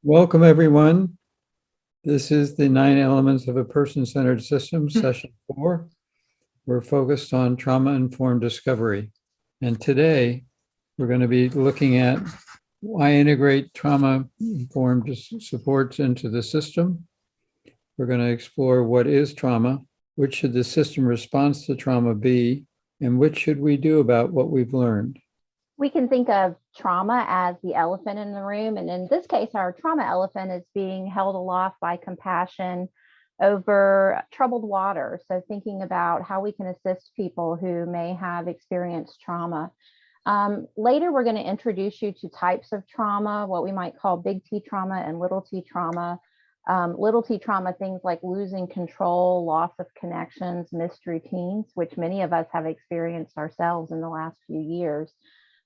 Welcome, everyone. This is the 9 elements of a person-centered system, session 4. We're focused on trauma-informed discovery. And today, we're going to be looking at why integrate trauma-informed supports into the system. We're going to explore what is trauma, which should the system response to trauma be, and what should we do about what we've learned. We can think of trauma as the elephant in the room. And in this case, our trauma elephant is being held aloft by compassion over troubled water. So thinking about how we can assist people who may have experienced trauma. Later, we're going to introduce you to types of trauma, what we might call big T trauma and little t trauma. Little t trauma, things like losing control, loss of connections, missed routines, which many of us have experienced ourselves in the last few years.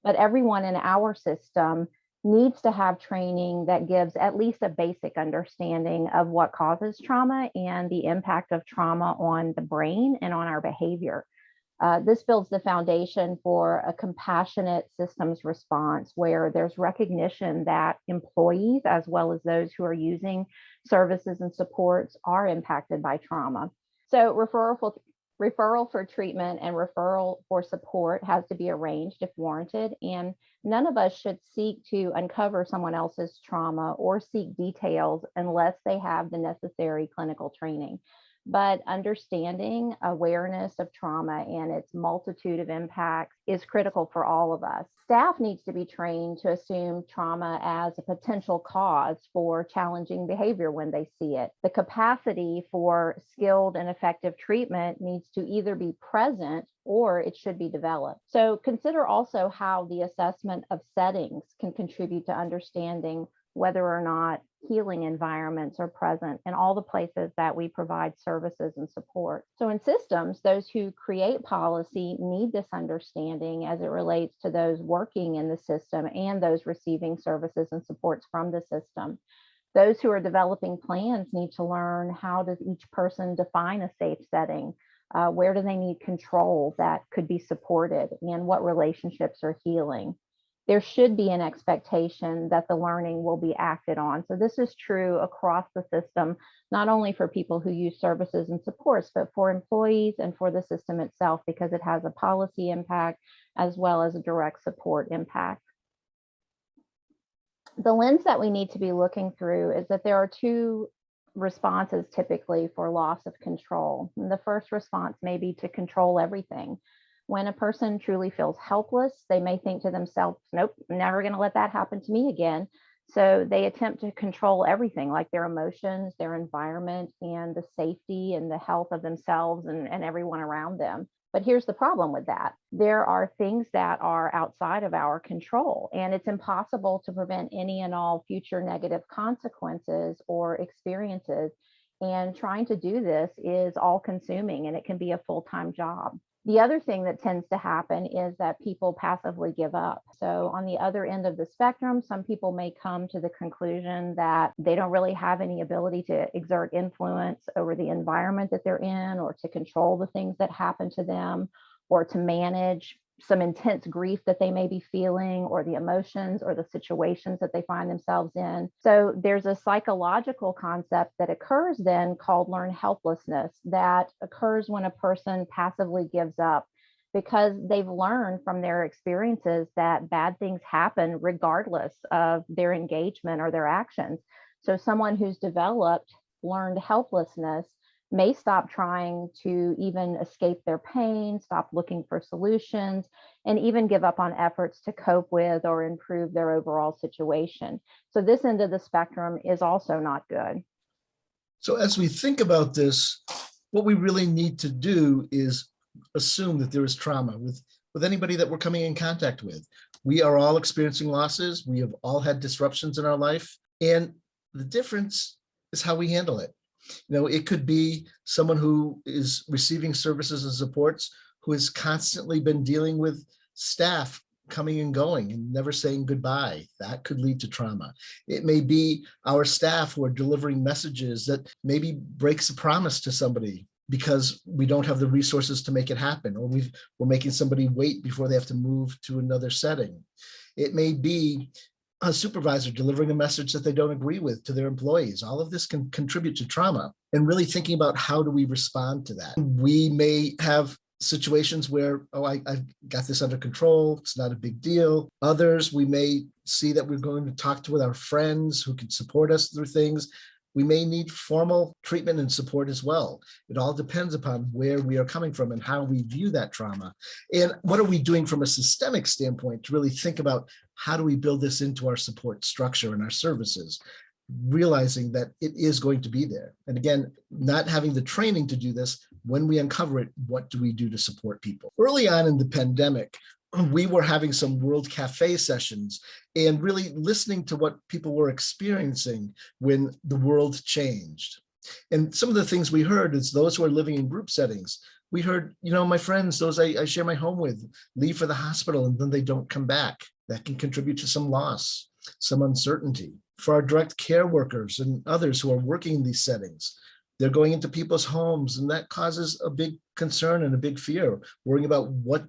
But everyone in our system needs to have training that gives at least a basic understanding of what causes trauma and the impact of trauma on the brain and on our behavior. This builds the foundation for a compassionate systems response where there's recognition that employees, as well as those who are using services and supports, are impacted by trauma. So referral for treatment and referral for support has to be arranged if warranted, and none of us should seek to uncover someone else's trauma or seek details unless they have the necessary clinical training. But understanding awareness of trauma and its multitude of impacts is critical for all of us. Staff needs to be trained to assume trauma as a potential cause for challenging behavior when they see it. The capacity for skilled and effective treatment needs to either be present or it should be developed. So consider also how the assessment of settings can contribute to understanding whether or not healing environments are present in all the places that we provide services and support. So in systems, those who create policy need this understanding as it relates to those working in the system and those receiving services and supports from the system. Those who are developing plans need to learn how does each person define a safe setting, where do they need control that could be supported, and what relationships are healing. There should be an expectation that the learning will be acted on. So this is true across the system, not only for people who use services and supports, but for employees and for the system itself, because it has a policy impact as well as a direct support impact. The lens that we need to be looking through is that there are two responses typically for loss of control. And the first response may be to control everything. When a person truly feels helpless, they may think to themselves, nope, I'm never going to let that happen to me again. So they attempt to control everything, like their emotions, their environment, and the safety and the health of themselves and everyone around them. But here's the problem with that. There are things that are outside of our control, and it's impossible to prevent any and all future negative consequences or experiences. And trying to do this is all consuming, and it can be a full-time job. The other thing that tends to happen is that people passively give up. So on the other end of the spectrum, some people may come to the conclusion that they don't really have any ability to exert influence over the environment that they're in, or to control the things that happen to them, or to manage some intense grief that they may be feeling, or the emotions or the situations that they find themselves in. So there's a psychological concept that occurs then called learned helplessness that occurs when a person passively gives up, because they've learned from their experiences that bad things happen regardless of their engagement or their actions. So someone who's developed learned helplessness may stop trying to even escape their pain, stop looking for solutions, and even give up on efforts to cope with or improve their overall situation. So this end of the spectrum is also not good. So as we think about this, what we really need to do is assume that there is trauma with anybody that we're coming in contact with. We are all experiencing losses. We have all had disruptions in our life. And the difference is how we handle it. You know, it could be someone who is receiving services and supports who has constantly been dealing with staff coming and going and never saying goodbye. That could lead to trauma. It may be our staff who are delivering messages that maybe breaks a promise to somebody because we don't have the resources to make it happen, or we're making somebody wait before they have to move to another setting. It may be a supervisor delivering a message that they don't agree with to their employees. All of this can contribute to trauma, and really thinking about how do we respond to that. We may have situations where, oh, I've got this under control. It's not a big deal. Others, we may see that we're going to talk to with our friends who can support us through things. We may need formal treatment and support as well. It all depends upon where we are coming from and how we view that trauma. And what are we doing from a systemic standpoint to really think about how do we build this into our support structure and our services, realizing that it is going to be there. And again, not having the training to do this, when we uncover it, what do we do to support people? Early on in the pandemic, we were having some World Cafe sessions and really listening to what people were experiencing when the world changed. And some of the things we heard is those who are living in group settings. We heard, my friends, those I share my home with, leave for the hospital and then they don't come back. That can contribute to some loss, some uncertainty. For our direct care workers and others who are working in these settings, they're going into people's homes, and that causes a big concern and a big fear, worrying about what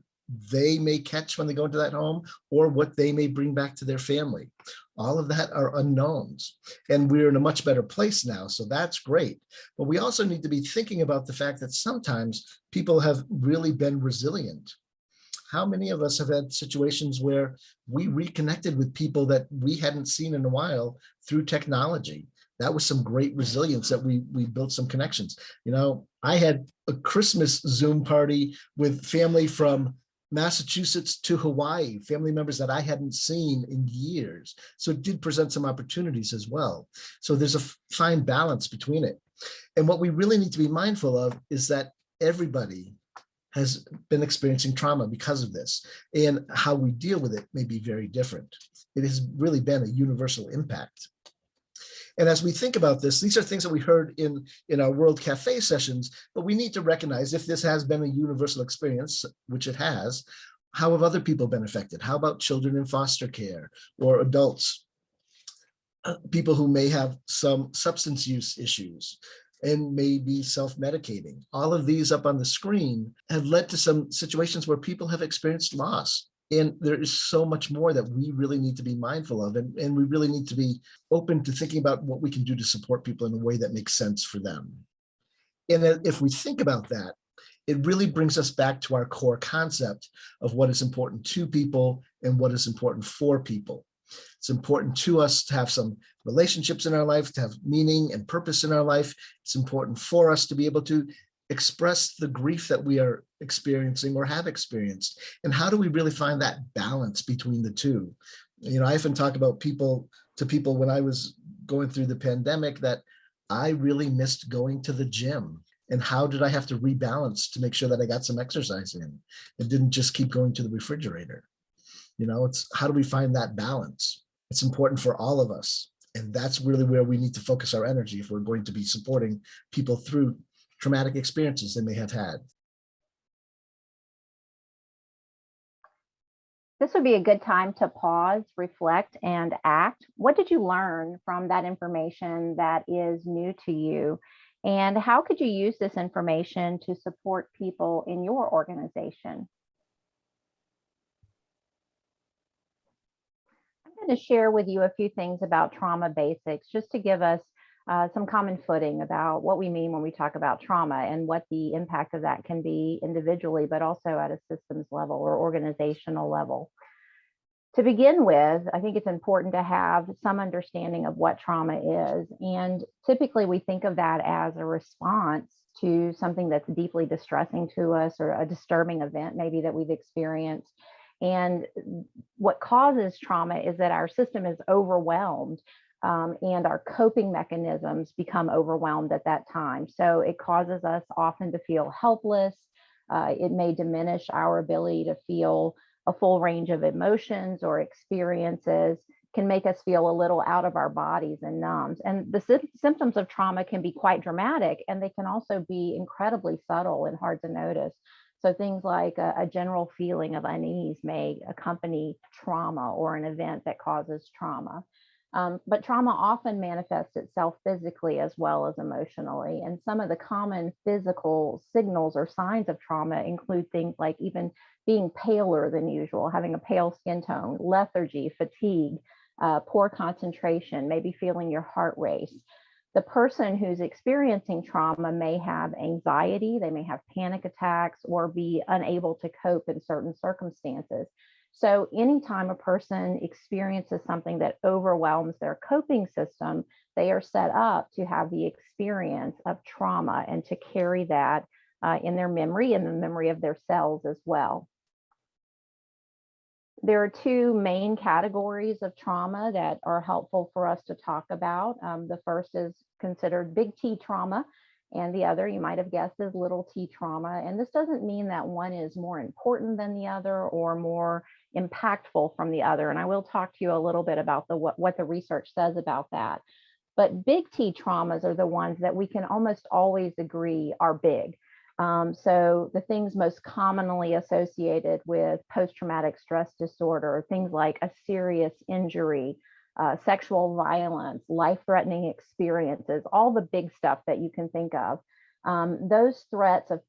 they may catch when they go into that home or what they may bring back to their family. All of that are unknowns, and we're in a much better place now, so that's great. But we also need to be thinking about the fact that sometimes people have really been resilient. How many of us have had situations where we reconnected with people that we hadn't seen in a while through technology? That was some great resilience that we built some connections. I had a Christmas Zoom party with family from Massachusetts to Hawaii, family members that I hadn't seen in years. So it did present some opportunities as well. So there's a fine balance between it. And what we really need to be mindful of is that everybody has been experiencing trauma because of this, and how we deal with it may be very different. It has really been a universal impact. And as we think about this, these are things that we heard in our World Cafe sessions, but we need to recognize if this has been a universal experience, which it has, how have other people been affected? How about children in foster care or adults? People who may have some substance use issues and may be self-medicating. All of these up on the screen have led to some situations where people have experienced loss. And there is so much more that we really need to be mindful of. And we really need to be open to thinking about what we can do to support people in a way that makes sense for them. And if we think about that, it really brings us back to our core concept of what is important to people and what is important for people. It's important to us to have some relationships in our life, to have meaning and purpose in our life. It's important for us to be able to express the grief that we are experiencing or have experienced. And how do we really find that balance between the two? I often talk about people when I was going through the pandemic that I really missed going to the gym. And how did I have to rebalance to make sure that I got some exercise in and didn't just keep going to the refrigerator? It's how do we find that balance? It's important for all of us. And that's really where we need to focus our energy if we're going to be supporting people through traumatic experiences they may have had. This would be a good time to pause, reflect, and act. What did you learn from that information that is new to you? And how could you use this information to support people in your organization? I'm going to share with you a few things about trauma basics, just to give us some common footing about what we mean when we talk about trauma and what the impact of that can be individually, but also at a systems level or organizational level. To begin with, I think it's important to have some understanding of what trauma is. And typically we think of that as a response to something that's deeply distressing to us or a disturbing event maybe that we've experienced. And what causes trauma is that our system is overwhelmed and our coping mechanisms become overwhelmed at that time. So it causes us often to feel helpless. It may diminish our ability to feel a full range of emotions or experiences, can make us feel a little out of our bodies and numbed. And the symptoms of trauma can be quite dramatic, and they can also be incredibly subtle and hard to notice. So things like a general feeling of unease may accompany trauma or an event that causes trauma. But trauma often manifests itself physically as well as emotionally. And some of the common physical signals or signs of trauma include things like even being paler than usual, having a pale skin tone, lethargy, fatigue, poor concentration, maybe feeling your heart race. The person who's experiencing trauma may have anxiety, they may have panic attacks, or be unable to cope in certain circumstances. So anytime a person experiences something that overwhelms their coping system, they are set up to have the experience of trauma and to carry that in their memory and the memory of their cells as well. There are two main categories of trauma that are helpful for us to talk about. The first is considered big T trauma, and the other, you might have guessed, is little t trauma. And this doesn't mean that one is more important than the other or more impactful from the other. And I will talk to you a little bit about what the research says about that. But big T traumas are the ones that we can almost always agree are big. So the things most commonly associated with post-traumatic stress disorder, things like a serious injury, sexual violence, life-threatening experiences, all the big stuff that you can think of. Those threats of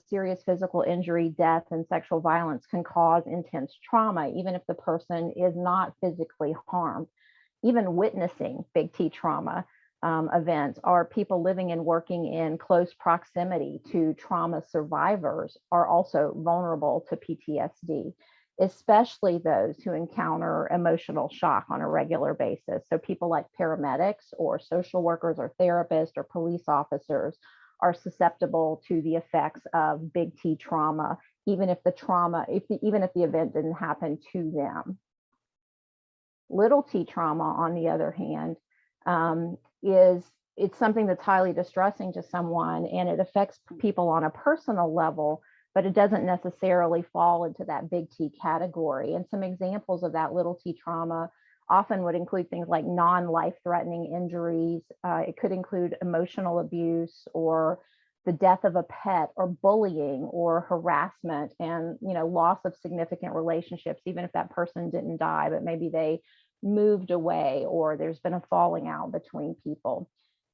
serious physical injury, death, and sexual violence can cause intense trauma, even if the person is not physically harmed. Even witnessing big T trauma events, or people living and working in close proximity to trauma survivors are also vulnerable to PTSD, especially those who encounter emotional shock on a regular basis. So people like paramedics or social workers or therapists or police officers are susceptible to the effects of big T trauma, even if the event didn't happen to them. Little T trauma, on the other hand, it's something that's highly distressing to someone, and it affects people on a personal level, but it doesn't necessarily fall into that big T category. And some examples of that little T trauma often would include things like non-life-threatening injuries. It could include emotional abuse or the death of a pet, or bullying or harassment, and loss of significant relationships, even if that person didn't die, but maybe they moved away or there's been a falling out between people.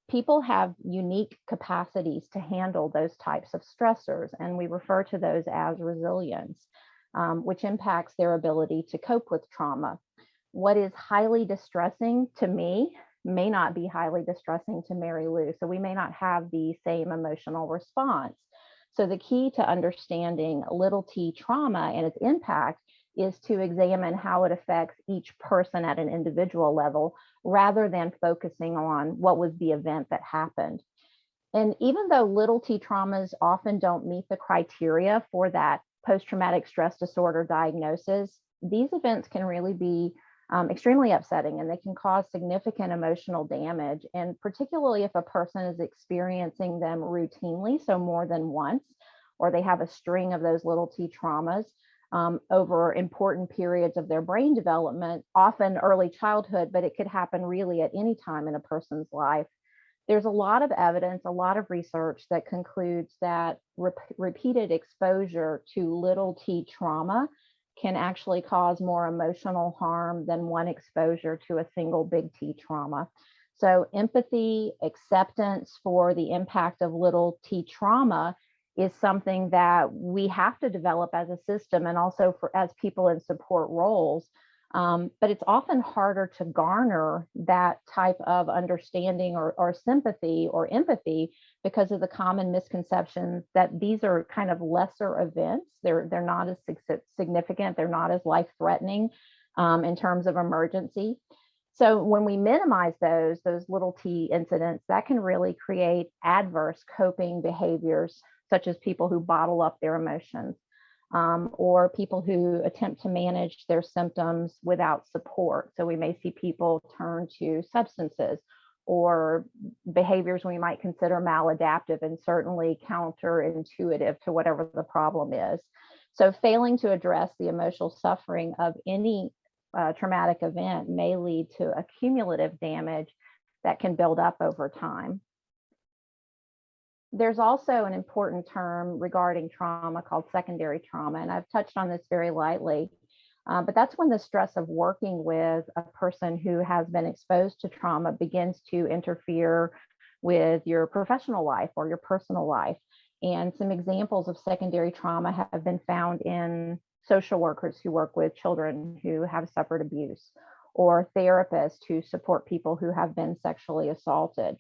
People have unique capacities to handle those types of stressors, and we refer to those as resilience, which impacts their ability to cope with trauma. What is highly distressing to me may not be highly distressing to Mary Lou, so we may not have the same emotional response. So the key to understanding little t trauma and its impact is to examine how it affects each person at an individual level, rather than focusing on what was the event that happened. And even though little t traumas often don't meet the criteria for that post-traumatic stress disorder diagnosis, these events can really be extremely upsetting, and they can cause significant emotional damage. And particularly if a person is experiencing them routinely, so more than once, or they have a string of those little t traumas over important periods of their brain development, often early childhood, but it could happen really at any time in a person's life. There's a lot of evidence, a lot of research that concludes that repeated exposure to little t trauma can actually cause more emotional harm than one exposure to a single big T trauma. So empathy, acceptance for the impact of little t trauma is something that we have to develop as a system, and also as people in support roles. But it's often harder to garner that type of understanding or sympathy or empathy because of the common misconception that these are kind of lesser events. They're not as significant, they're not as life-threatening in terms of emergency. So when we minimize those little t incidents, that can really create adverse coping behaviors, such as people who bottle up their emotions, or people who attempt to manage their symptoms without support. So we may see people turn to substances or behaviors we might consider maladaptive and certainly counterintuitive to whatever the problem is. So failing to address the emotional suffering of any traumatic event may lead to accumulative damage that can build up over time. There's also an important term regarding trauma called secondary trauma, and I've touched on this very lightly, but that's when the stress of working with a person who has been exposed to trauma begins to interfere with your professional life or your personal life. And some examples of secondary trauma have been found in social workers who work with children who have suffered abuse, or therapists who support people who have been sexually assaulted.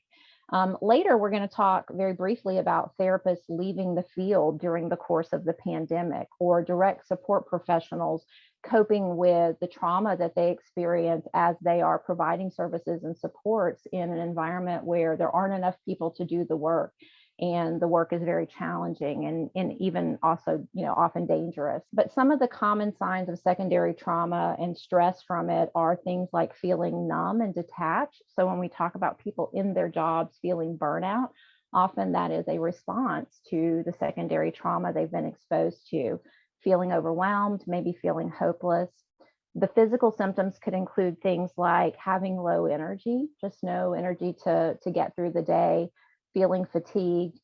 Later, we're going to talk very briefly about therapists leaving the field during the course of the pandemic, or direct support professionals coping with the trauma that they experience as they are providing services and supports in an environment where there aren't enough people to do the work. And the work is very challenging and even also, often dangerous. But some of the common signs of secondary trauma and stress from it are things like feeling numb and detached. So when we talk about people in their jobs feeling burnout, often that is a response to the secondary trauma they've been exposed to. Feeling overwhelmed, maybe feeling hopeless. The physical symptoms could include things like having low energy, just no energy to get through the day, feeling fatigued.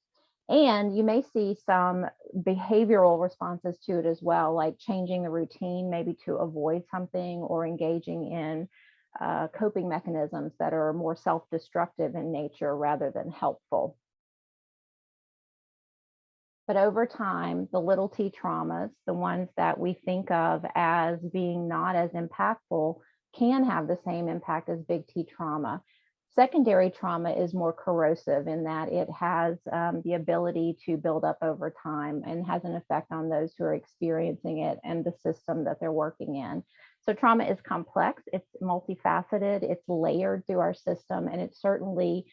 And you may see some behavioral responses to it as well, like changing the routine, maybe to avoid something, or engaging in coping mechanisms that are more self-destructive in nature rather than helpful. But over time, the little t traumas, the ones that we think of as being not as impactful, can have the same impact as big T trauma. Secondary trauma is more corrosive in that it has the ability to build up over time and has an effect on those who are experiencing it and the system that they're working in. So trauma is complex, it's multifaceted, it's layered through our system, and it certainly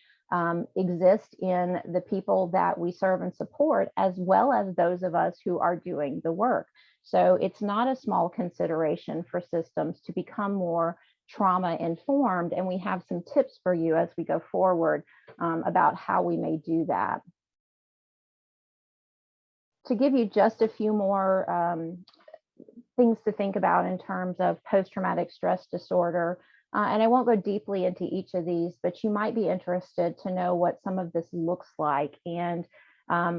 exists in the people that we serve and support, as well as those of us who are doing the work. So it's not a small consideration for systems to become more trauma informed, and we have some tips for you as we go forward about how we may do that. To give you just a few more things to think about in terms of post-traumatic stress disorder, and I won't go deeply into each of these, but you might be interested to know what some of this looks like. And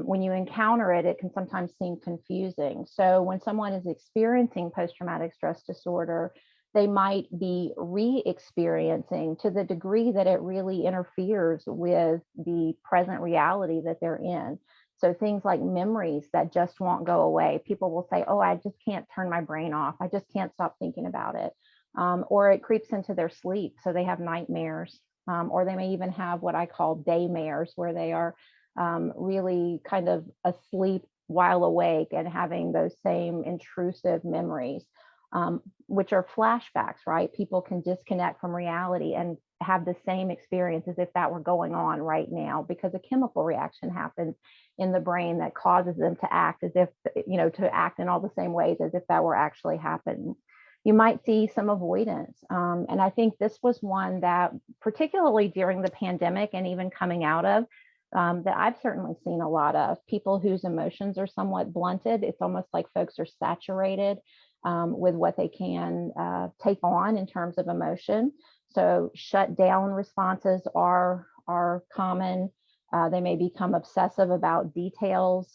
when you encounter it, it can sometimes seem confusing. So when someone is experiencing post-traumatic stress disorder, they might be re-experiencing to the degree that it really interferes with the present reality that they're in. So things like memories that just won't go away. People will say, oh, I just can't turn my brain off. I just can't stop thinking about it. Or it creeps into their sleep. So they have nightmares, or they may even have what I call daymares, where they are really kind of asleep while awake and having those same intrusive memories. Which are flashbacks, right? People can disconnect from reality and have the same experience as if that were going on right now, because a chemical reaction happens in the brain that causes them to act as if, to act in all the same ways as if that were actually happening. You might see some avoidance. And I think this was one that, particularly during the pandemic and even coming out of, that I've certainly seen a lot of people whose emotions are somewhat blunted. It's almost like folks are saturated with what they can take on in terms of emotion. So shut down responses are common. They may become obsessive about details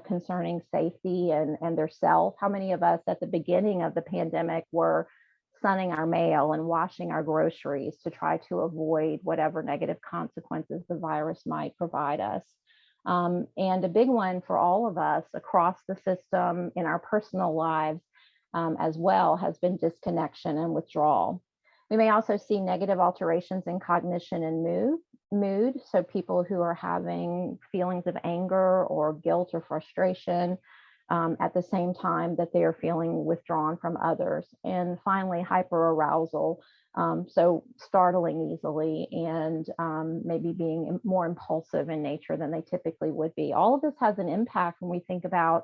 concerning safety and their self. How many of us at the beginning of the pandemic were sunning our mail and washing our groceries to try to avoid whatever negative consequences the virus might provide us? And a big one for all of us across the system in our personal lives as well has been disconnection and withdrawal. We may also see negative alterations in cognition and mood. So people who are having feelings of anger or guilt or frustration at the same time that they are feeling withdrawn from others. And finally, hyperarousal. So startling easily and maybe being more impulsive in nature than they typically would be. All of this has an impact when we think about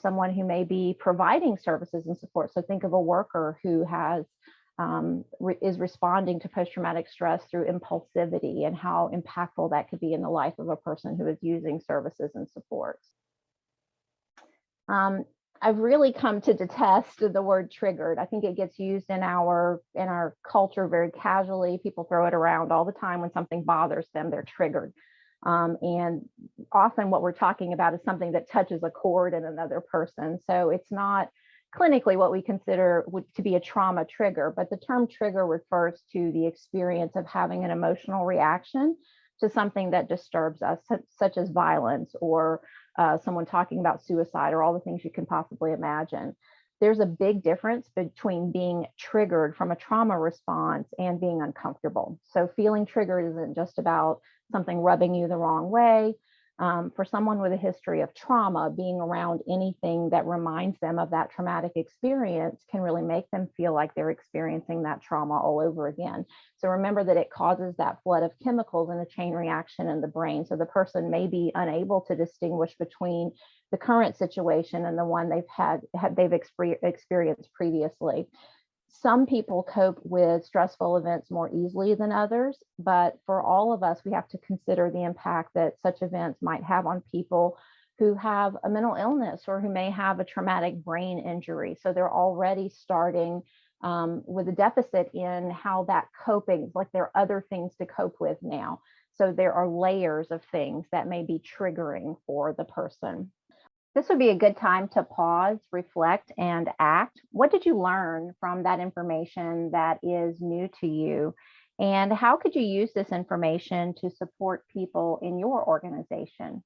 someone who may be providing services and support. So think of a worker who has is responding to post-traumatic stress through impulsivity, and how impactful that could be in the life of a person who is using services and supports. I've really come to detest the word triggered. I think it gets used in our culture very casually. People throw it around all the time when something bothers them, they're triggered. And often what we're talking about is something that touches a chord in another person. So it's not clinically what we consider to be a trauma trigger, but the term trigger refers to the experience of having an emotional reaction to something that disturbs us, such as violence or someone talking about suicide or all the things you can possibly imagine. there's a big difference between being triggered from a trauma response and being uncomfortable. So feeling triggered isn't just about something rubbing you the wrong way. For someone with a history of trauma, being around anything that reminds them of that traumatic experience can really make them feel like they're experiencing that trauma all over again. So remember that it causes that flood of chemicals and a chain reaction in the brain. So the person may be unable to distinguish between the current situation and the one they've experienced previously. Some people cope with stressful events more easily than others, but for all of us, we have to consider the impact that such events might have on people who have a mental illness or who may have a traumatic brain injury. So they're already starting with a deficit in how that coping, like there are other things to cope with now. So there are layers of things that may be triggering for the person. This would be a good time to pause, reflect, and act. What did you learn from that information that is new to you? And how could you use this information to support people in your organization?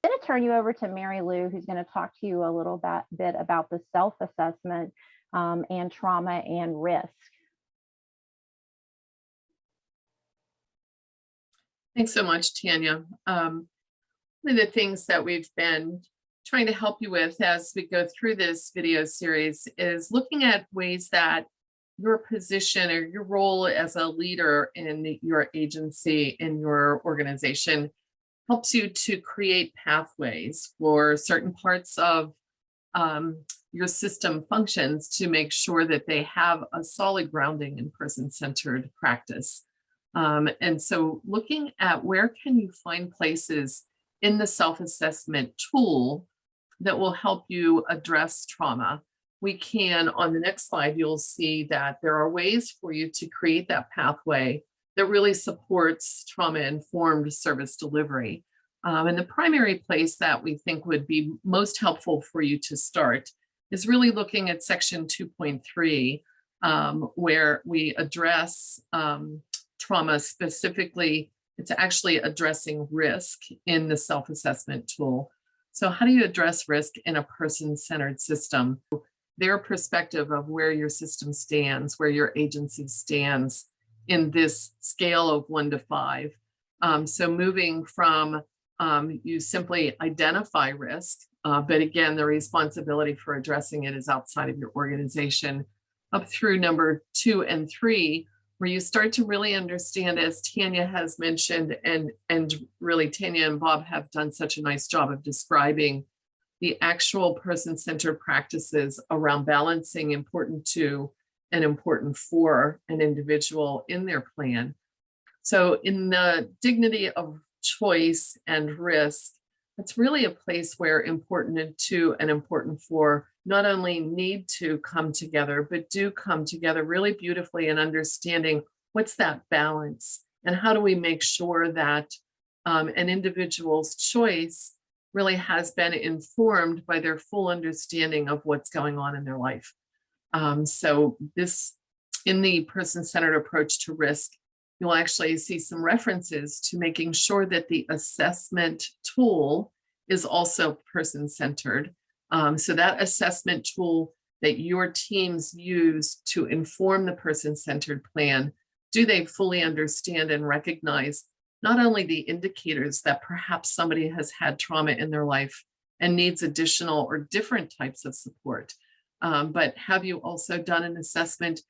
I'm going to turn you over to Mary Lou, who's going to talk to you a little bit about the self-assessment and trauma and risk. Thanks so much, Tanya. One of the things that we've been trying to help you with as we go through this video series is looking at ways that your position or your role as a leader in your agency, in your organization, helps you to create pathways for certain parts of your system functions to make sure that they have a solid grounding in person-centered practice. And so looking at where can you find places in the self-assessment tool that will help you address trauma. We can, on the next slide, you'll see that there are ways for you to create that pathway that really supports trauma-informed service delivery. And the primary place that we think would be most helpful for you to start is really looking at section 2.3, where we address trauma specifically. It's actually addressing risk in the self-assessment tool. So how do you address risk in a person-centered system? Their perspective of where your system stands, where your agency stands in this scale of 1 to 5. So moving from you simply identify risk, but again, the responsibility for addressing it is outside of your organization, up through number 2 and 3, where you start to really understand, as Tanya has mentioned, and really Tanya and Bob have done such a nice job of describing the actual person-centered practices around balancing important to and important for an individual in their plan. So in the dignity of choice and risk, it's really a place where important to and important for not only need to come together, but do come together really beautifully in understanding what's that balance and how do we make sure that an individual's choice really has been informed by their full understanding of what's going on in their life. So this, in the person-centered approach to risk, you'll actually see some references to making sure that the assessment tool is also person-centered. So that assessment tool that your teams use to inform the person-centered plan, do they fully understand and recognize not only the indicators that perhaps somebody has had trauma in their life and needs additional or different types of support, but have you also done an assessment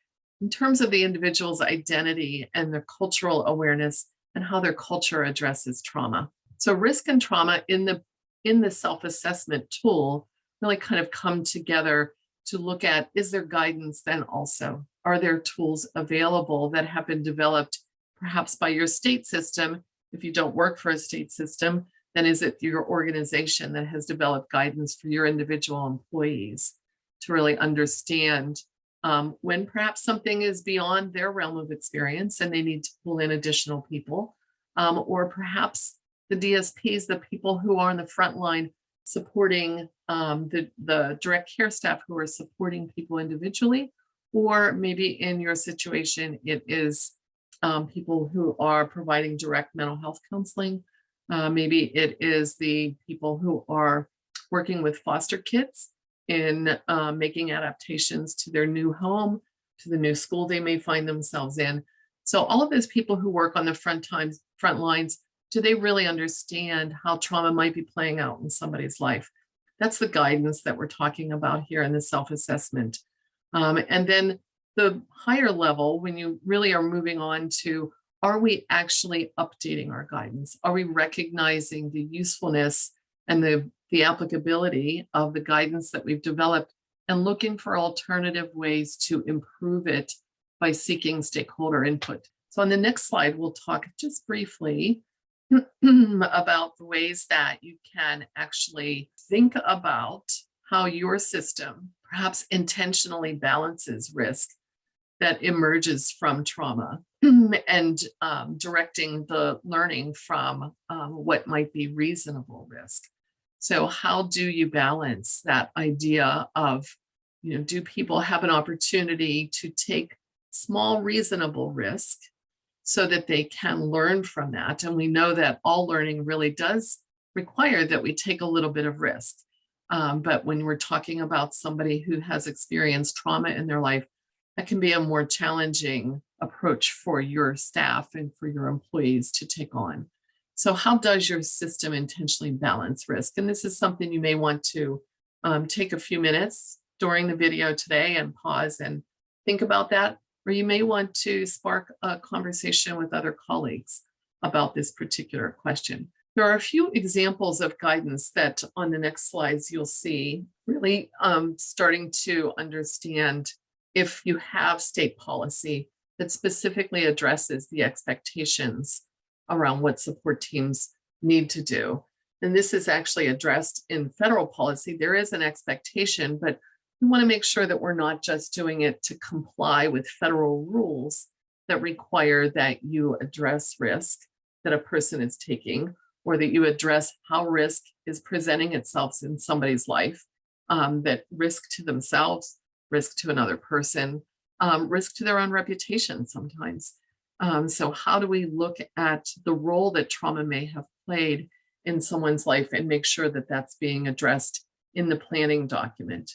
in terms of the individual's identity and their cultural awareness and how their culture addresses trauma? So risk and trauma in the self-assessment tool really kind of come together to look at, is there guidance then also? Are there tools available that have been developed perhaps by your state system? If you don't work for a state system, then is it your organization that has developed guidance for your individual employees to really understand when perhaps something is beyond their realm of experience and they need to pull in additional people, or perhaps the DSPs, the people who are on the front line supporting the direct care staff who are supporting people individually, or maybe in your situation, it is people who are providing direct mental health counseling. Maybe it is the people who are working with foster kids in making adaptations to their new home, to the new school they may find themselves in. So all of those people who work on the front lines, do they really understand how trauma might be playing out in somebody's life? That's the guidance that we're talking about here in the self-assessment. And then the higher level, when you really are moving on to, are we actually updating our guidance? Are we recognizing the usefulness and the applicability of the guidance that we've developed and looking for alternative ways to improve it by seeking stakeholder input? So on the next slide, we'll talk just briefly about the ways that you can actually think about how your system perhaps intentionally balances risk that emerges from trauma and directing the learning from what might be reasonable risk. So how do you balance that idea of, do people have an opportunity to take small reasonable risk so that they can learn from that? And we know that all learning really does require that we take a little bit of risk. But when we're talking about somebody who has experienced trauma in their life, that can be a more challenging approach for your staff and for your employees to take on. So how does your system intentionally balance risk? And this is something you may want to take a few minutes during the video today and pause and think about that, or you may want to spark a conversation with other colleagues about this particular question. There are a few examples of guidance that on the next slides you'll see, really starting to understand if you have state policy that specifically addresses the expectations around what support teams need to do. And this is actually addressed in federal policy. There is an expectation, but we want to make sure that we're not just doing it to comply with federal rules that require that you address risk that a person is taking, or that you address how risk is presenting itself in somebody's life, that risk to themselves, risk to another person, risk to their own reputation sometimes. So how do we look at the role that trauma may have played in someone's life and make sure that that's being addressed in the planning document?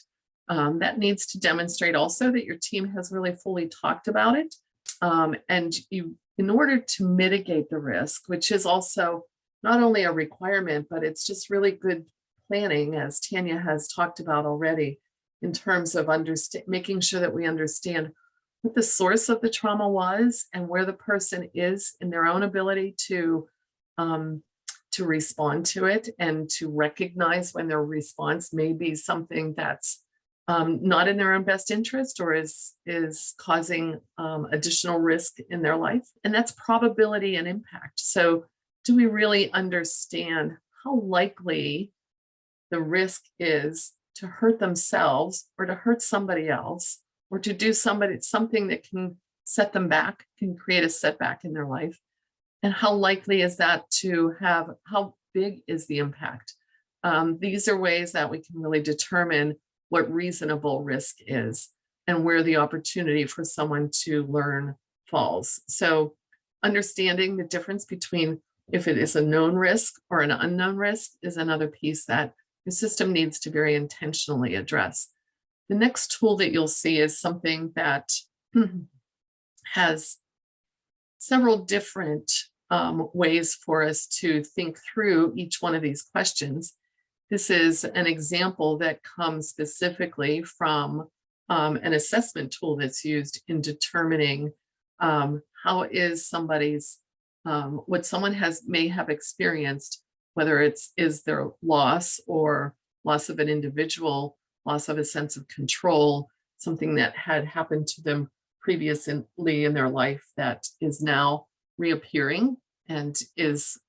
That needs to demonstrate also that your team has really fully talked about it. And you, in order to mitigate the risk, which is also not only a requirement, but it's just really good planning, as Tanya has talked about already, in terms of making sure that we understand what the source of the trauma was and where the person is in their own ability to respond to it, and to recognize when their response may be something that's not in their own best interest or is causing additional risk in their life. And that's probability and impact. So do we really understand how likely the risk is to hurt themselves or to hurt somebody else, or to do something that can set them back, can create a setback in their life? And how likely is that to have, how big is the impact? These are ways that we can really determine what reasonable risk is and where the opportunity for someone to learn falls. So understanding the difference between if it is a known risk or an unknown risk is another piece that the system needs to very intentionally address. The next tool that you'll see is something that has several different ways for us to think through each one of these questions. This is an example that comes specifically from an assessment tool that's used in determining how is somebody's, what someone may have experienced, whether is their loss or loss of an individual, loss of a sense of control, something that had happened to them previously in their life that is now reappearing and is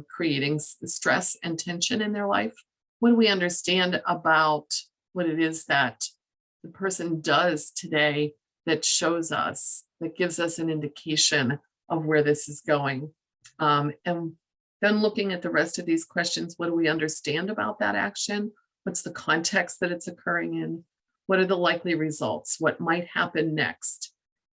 creating stress and tension in their life. What do we understand about what it is that the person does today that shows us, that gives us an indication of where this is going? And then looking at the rest of these questions, what do we understand about that action? What's the context that it's occurring in? What are the likely results? What might happen next?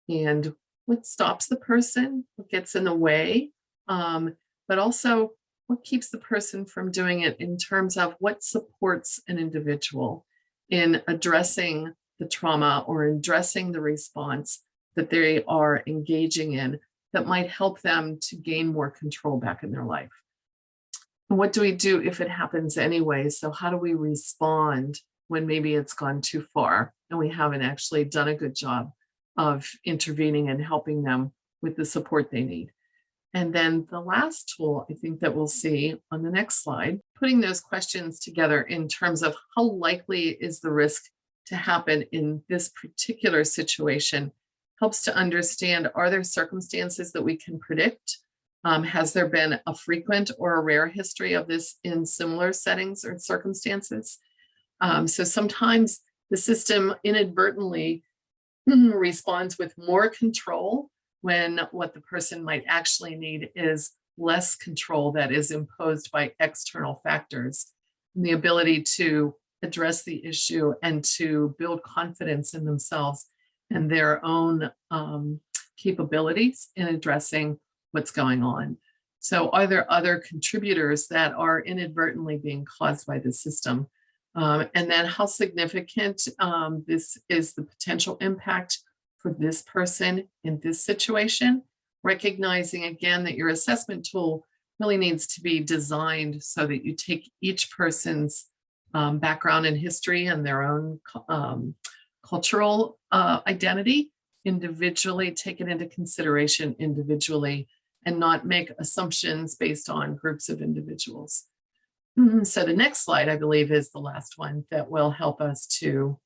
And what stops the person? What gets in the way? But also, what keeps the person from doing it in terms of what supports an individual? in addressing the trauma or addressing the response that they are engaging in that might help them to gain more control back in their life. And what do we do if it happens anyway? So how do we respond when maybe it's gone too far and we haven't actually done a good job of intervening and helping them with the support they need? And then the last tool I think that we'll see on the next slide, putting those questions together in terms of how likely is the risk to happen in this particular situation, helps to understand, are there circumstances that we can predict? Has there been a frequent or a rare history of this in similar settings or circumstances? So sometimes the system inadvertently responds with more control when what the person might actually need is less control that is imposed by external factors. And the ability to address the issue and to build confidence in themselves and their own capabilities in addressing what's going on. So are there other contributors that are inadvertently being caused by the system? And then how significant this is the potential impact for this person in this situation, recognizing again that your assessment tool really needs to be designed so that you take each person's background and history and their own cultural identity individually, take it into consideration individually, and not make assumptions based on groups of individuals. So the next slide, I believe, is the last one that will help us to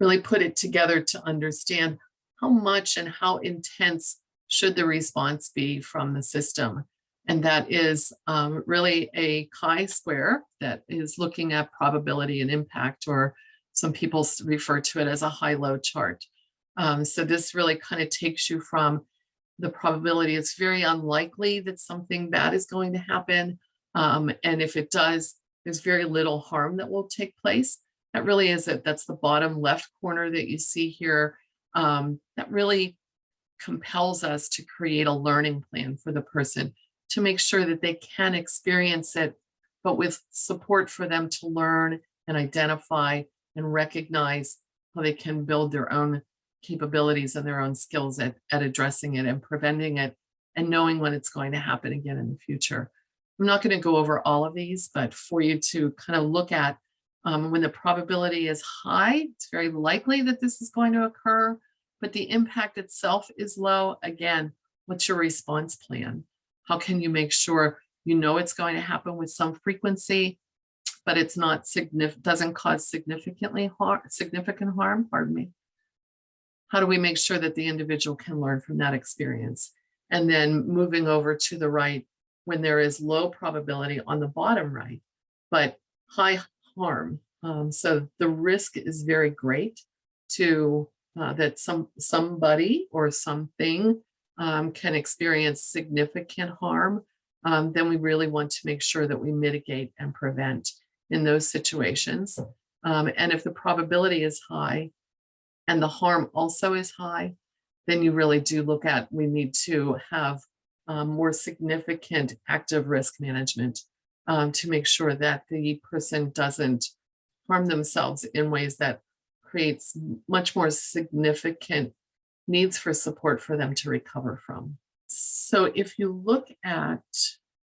really put it together to understand how much and how intense should the response be from the system. And that is really a chi-square that is looking at probability and impact, or some people refer to it as a high-low chart. So this really kind of takes you from the probability it's very unlikely that something bad is going to happen. And if it does, there's very little harm that will take place. That really is it. That's the bottom left corner that you see here. That really compels us to create a learning plan for the person to make sure that they can experience it, but with support for them to learn and identify and recognize how they can build their own capabilities and their own skills at addressing it and preventing it and knowing when it's going to happen again in the future. I'm not going to go over all of these, but for you to kind of look at when the probability is high, it's very likely that this is going to occur, but the impact itself is low. Again, what's your response plan? How can you make sure you know it's going to happen with some frequency, but it's not doesn't cause significant harm, pardon me. How do we make sure that the individual can learn from that experience? And then moving over to the right, when there is low probability on the bottom right, but high harm. So the risk is very great to that somebody or something can experience significant harm. Then we really want to make sure that we mitigate and prevent in those situations. And if the probability is high and the harm also is high, then you really do look at, we need to have more significant active risk management to make sure that the person doesn't harm themselves in ways that creates much more significant needs for support for them to recover from. So if you look at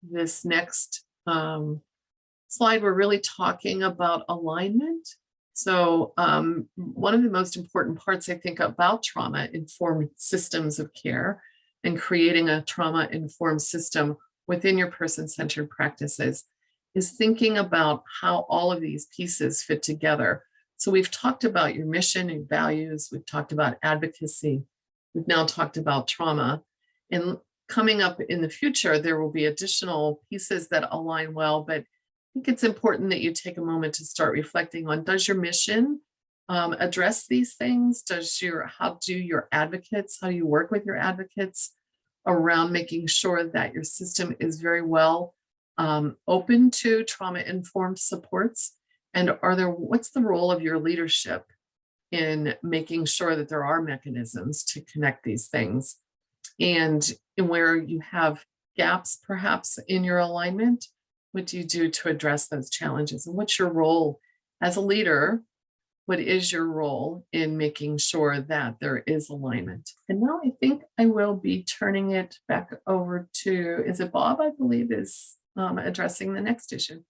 this next slide, we're really talking about alignment. So one of the most important parts, I think, about trauma-informed systems of care and creating a trauma-informed system within your person-centered practices is thinking about how all of these pieces fit together. So we've talked about your mission and values, we've talked about advocacy, we've now talked about trauma, and coming up in the future, there will be additional pieces that align well, but I think it's important that you take a moment to start reflecting on, does your mission address these things? How do your advocates, how do you work with your advocates around making sure that your system is very well open to trauma-informed supports? And what's the role of your leadership in making sure that there are mechanisms to connect these things? And where you have gaps perhaps in your alignment, what do you do to address those challenges? And what's your role as a leader, what is your role in making sure that there is alignment? And now I think I will be turning it back over to, is it Bob, I believe, is addressing the next issue.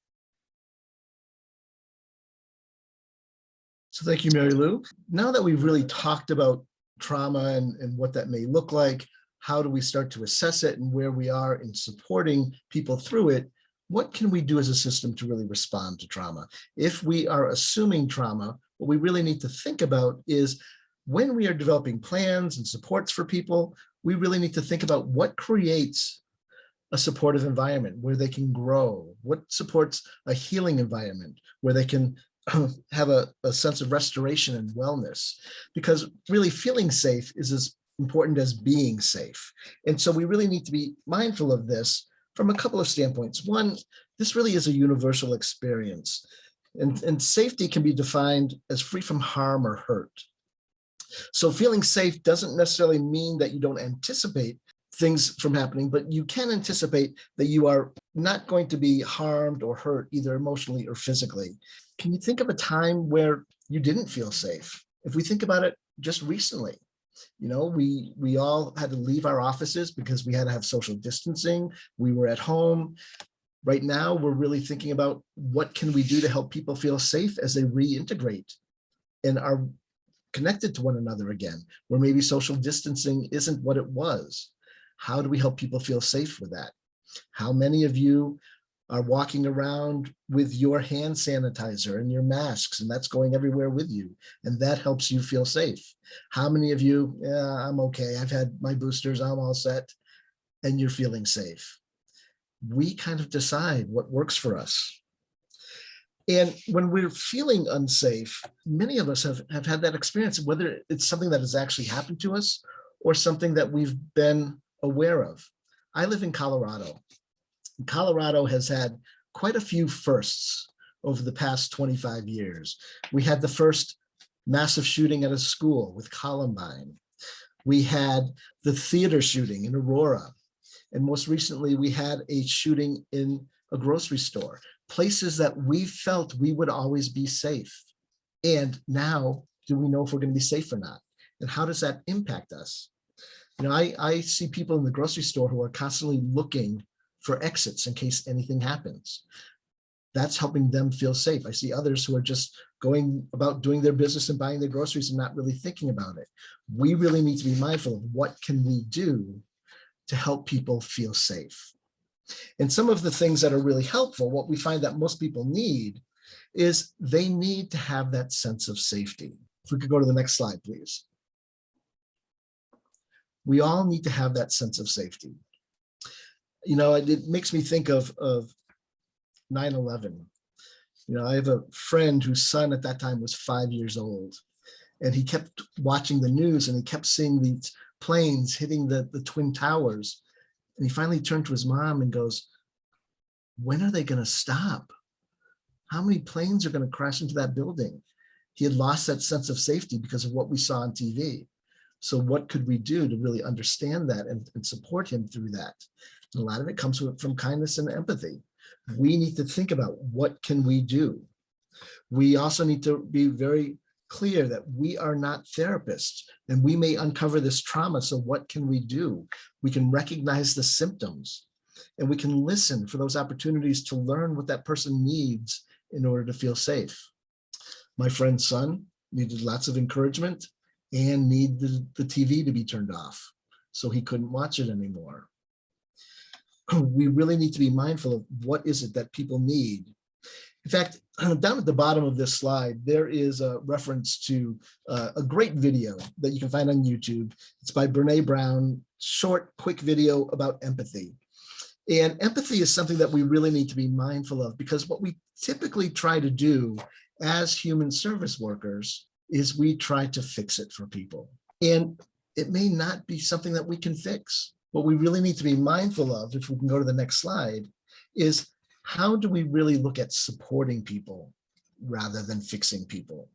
So thank you, Mary Lou. Now that we've really talked about trauma and what that may look like, how do we start to assess it and where we are in supporting people through it, what can we do as a system to really respond to trauma? If we are assuming trauma, what we really need to think about is when we are developing plans and supports for people, we really need to think about what creates a supportive environment where they can grow, what supports a healing environment where they can have a sense of restoration and wellness, because really feeling safe is as important as being safe. And so we really need to be mindful of this from a couple of standpoints. One, this really is a universal experience, and safety can be defined as free from harm or hurt. So feeling safe doesn't necessarily mean that you don't anticipate things from happening, but you can anticipate that you are not going to be harmed or hurt either emotionally or physically. Can you think of a time where you didn't feel safe? If we think about it just recently, you know, we all had to leave our offices because we had to have social distancing. We were at home. Right now, we're really thinking about what can we do to help people feel safe as they reintegrate and are connected to one another again, where maybe social distancing isn't what it was. How do we help people feel safe with that? How many of you are walking around with your hand sanitizer and your masks, and that's going everywhere with you, and that helps you feel safe? How many of you, yeah, I'm okay, I've had my boosters, I'm all set, and you're feeling safe? We kind of decide what works for us. And when we're feeling unsafe, many of us have had that experience, whether it's something that has actually happened to us or something that we've been aware of. I live in Colorado. Colorado has had quite a few firsts over the past 25 years. We had the first massive shooting at a school with Columbine. We had the theater shooting in Aurora. And most recently, we had a shooting in a grocery store, places that we felt we would always be safe. And now, do we know if we're going to be safe or not? And how does that impact us? You know, I see people in the grocery store who are constantly looking for exits in case anything happens. That's helping them feel safe. I see others who are just going about doing their business and buying their groceries and not really thinking about it. We really need to be mindful of what can we do to help people feel safe. And some of the things that are really helpful, what we find that most people need is they need to have that sense of safety. If we could go to the next slide, please. We all need to have that sense of safety. You know, it makes me think of 9/11. You know, I have a friend whose son at that time was 5 years old, and he kept watching the news and he kept seeing these planes hitting the Twin Towers. And he finally turned to his mom and goes, when are they going to stop? How many planes are going to crash into that building? He had lost that sense of safety because of what we saw on TV. So what could we do to really understand that and support him through that? And a lot of it comes from kindness and empathy. We need to think about what can we do. We also need to be very clear that we are not therapists and we may uncover this trauma. So what can we do? We can recognize the symptoms and we can listen for those opportunities to learn what that person needs in order to feel safe. My friend's son needed lots of encouragement and needed the TV to be turned off so he couldn't watch it anymore. We really need to be mindful of what is it that people need. In fact, down at the bottom of this slide, there is a reference to a great video that you can find on YouTube. It's by Brene Brown, short, quick video about empathy. And empathy is something that we really need to be mindful of, because what we typically try to do as human service workers is we try to fix it for people. And it may not be something that we can fix. What we really need to be mindful of, if we can go to the next slide, is how do we really look at supporting people rather than fixing people?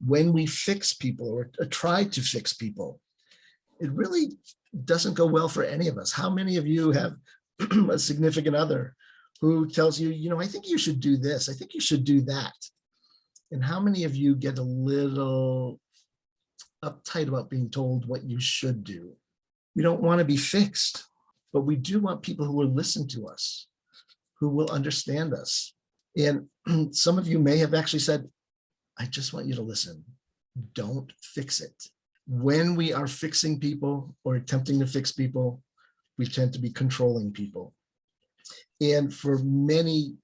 When we fix people or try to fix people, it really doesn't go well for any of us. How many of you have a significant other who tells you, you know, I think you should do this, I think you should do that. And how many of you get a little uptight about being told what you should do? We don't want to be fixed, but we do want people who will listen to us, who will understand us. And some of you may have actually said, I just want you to listen. Don't fix it. When we are fixing people or attempting to fix people, we tend to be controlling people. And for many,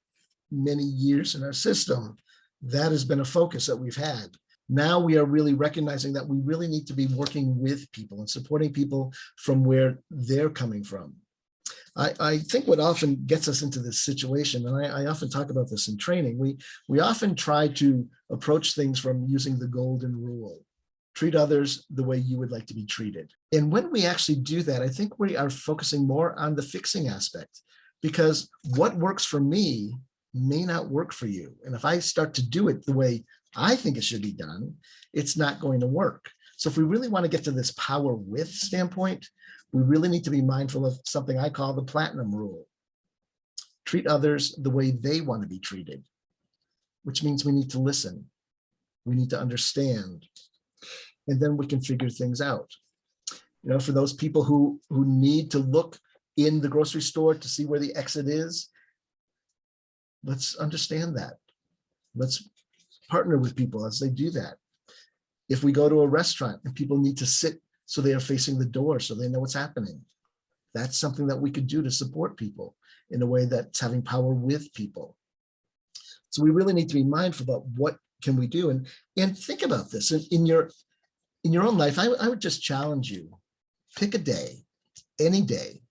many years in our system, that has been a focus that we've had. Now we are really recognizing that we really need to be working with people and supporting people from where they're coming from. I think what often gets us into this situation, and I often talk about this in training, we often try to approach things from using the golden rule. Treat others the way you would like to be treated. And when we actually do that, I think we are focusing more on the fixing aspect, because what works for me may not work for you. And if I start to do it the way I think it should be done, it's not going to work. So if we really want to get to this power with standpoint, we really need to be mindful of something I call the platinum rule. Treat others the way they want to be treated, which means we need to listen. We need to understand, and then we can figure things out. You know, for those people who need to look in the grocery store to see where the exit is, let's understand that. Let's partner with people as they do that. If we go to a restaurant and people need to sit so they are facing the door so they know what's happening, that's something that we could do to support people in a way that's having power with people. So we really need to be mindful about what can we do, and think about this in your own life. I would just challenge you, pick a day, any day,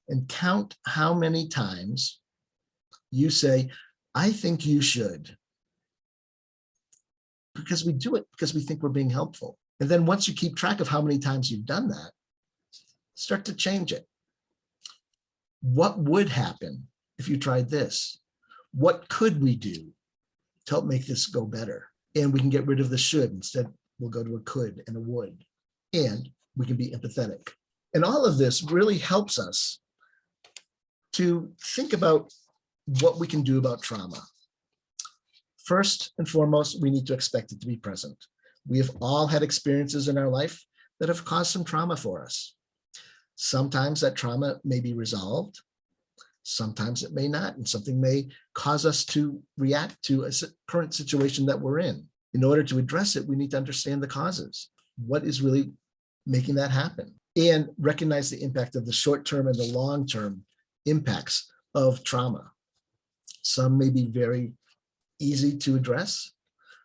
and count how many times you say, I think you should. Because we do it because we think we're being helpful. And then once you keep track of how many times you've done that, start to change it. What would happen if you tried this? What could we do to help make this go better? And we can get rid of the should. Instead, we'll go to a could and a would. And we can be empathetic. And all of this really helps us to think about what we can do about trauma. First and foremost, we need to expect it to be present. We have all had experiences in our life that have caused some trauma for us. Sometimes that trauma may be resolved. Sometimes it may not, and something may cause us to react to a current situation that we're in. In order to address it, we need to understand the causes. What is really making that happen? And recognize the impact of the short-term and the long-term impacts of trauma. Some may be very easy to address.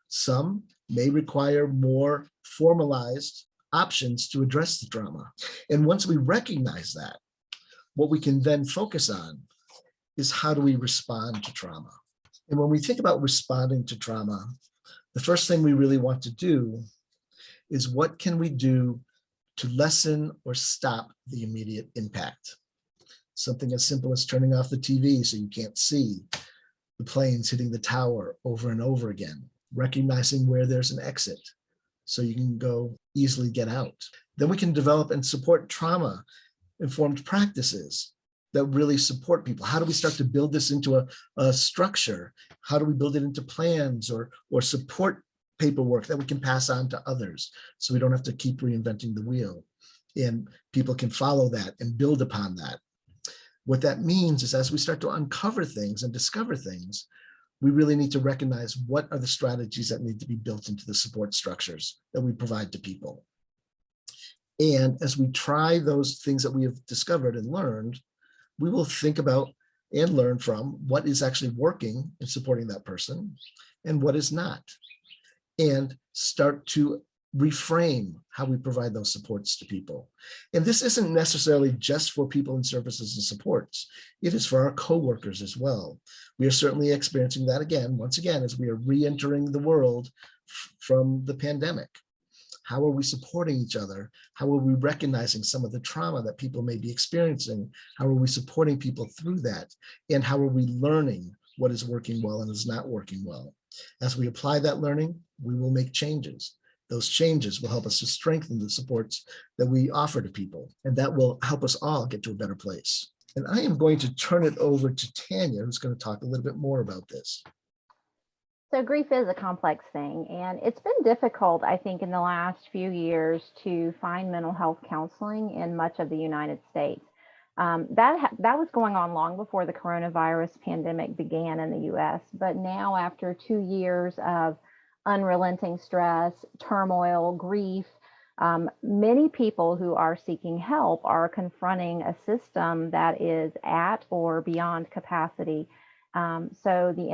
Some may require more formalized options to address the trauma. And once we recognize that, what we can then focus on is how do we respond to trauma? And when we think about responding to trauma, the first thing we really want to do is what can we do to lessen or stop the immediate impact? Something as simple as turning off the TV so you can't see the planes hitting the tower over and over again, recognizing where there's an exit so you can go easily get out. Then we can develop and support trauma-informed practices that really support people. How do we start to build this into a structure? How do we build it into plans or support paperwork that we can pass on to others so we don't have to keep reinventing the wheel, and people can follow that and build upon that? What that means is as we start to uncover things and discover things, we really need to recognize what are the strategies that need to be built into the support structures that we provide to people. And as we try those things that we have discovered and learned, we will think about and learn from what is actually working in supporting that person and what is not, and start to reframe how we provide those supports to people. And this isn't necessarily just for people in services and supports. It is for our coworkers as well. We are certainly experiencing that once again, as we are re-entering the world from the pandemic. How are we supporting each other? How are we recognizing some of the trauma that people may be experiencing? How are we supporting people through that? And how are we learning what is working well and is not working well? As we apply that learning, we will make changes. Those changes will help us to strengthen the supports that we offer to people, and that will help us all get to a better place. And I am going to turn it over to Tanya, who's going to talk a little bit more about this. So grief is a complex thing, and it's been difficult, I think, in the last few years to find mental health counseling in much of the United States. That was going on long before the coronavirus pandemic began in the US, but now after 2 years of unrelenting stress, turmoil, grief, many people who are seeking help are confronting a system that is at or beyond capacity. So the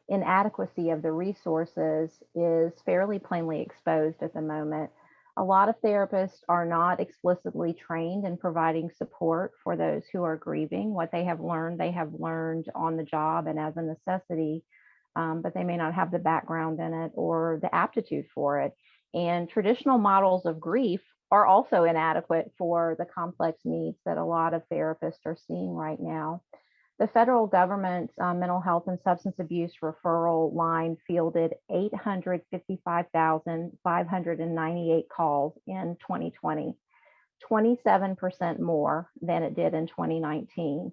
inadequacy of the resources is fairly plainly exposed at the moment. A lot of therapists are not explicitly trained in providing support for those who are grieving. What they have learned on the job and as a necessity, but they may not have the background in it or the aptitude for it. And traditional models of grief are also inadequate for the complex needs that a lot of therapists are seeing right now. The federal government's mental health and substance abuse referral line fielded 855,598 calls in 2020, 27% more than it did in 2019.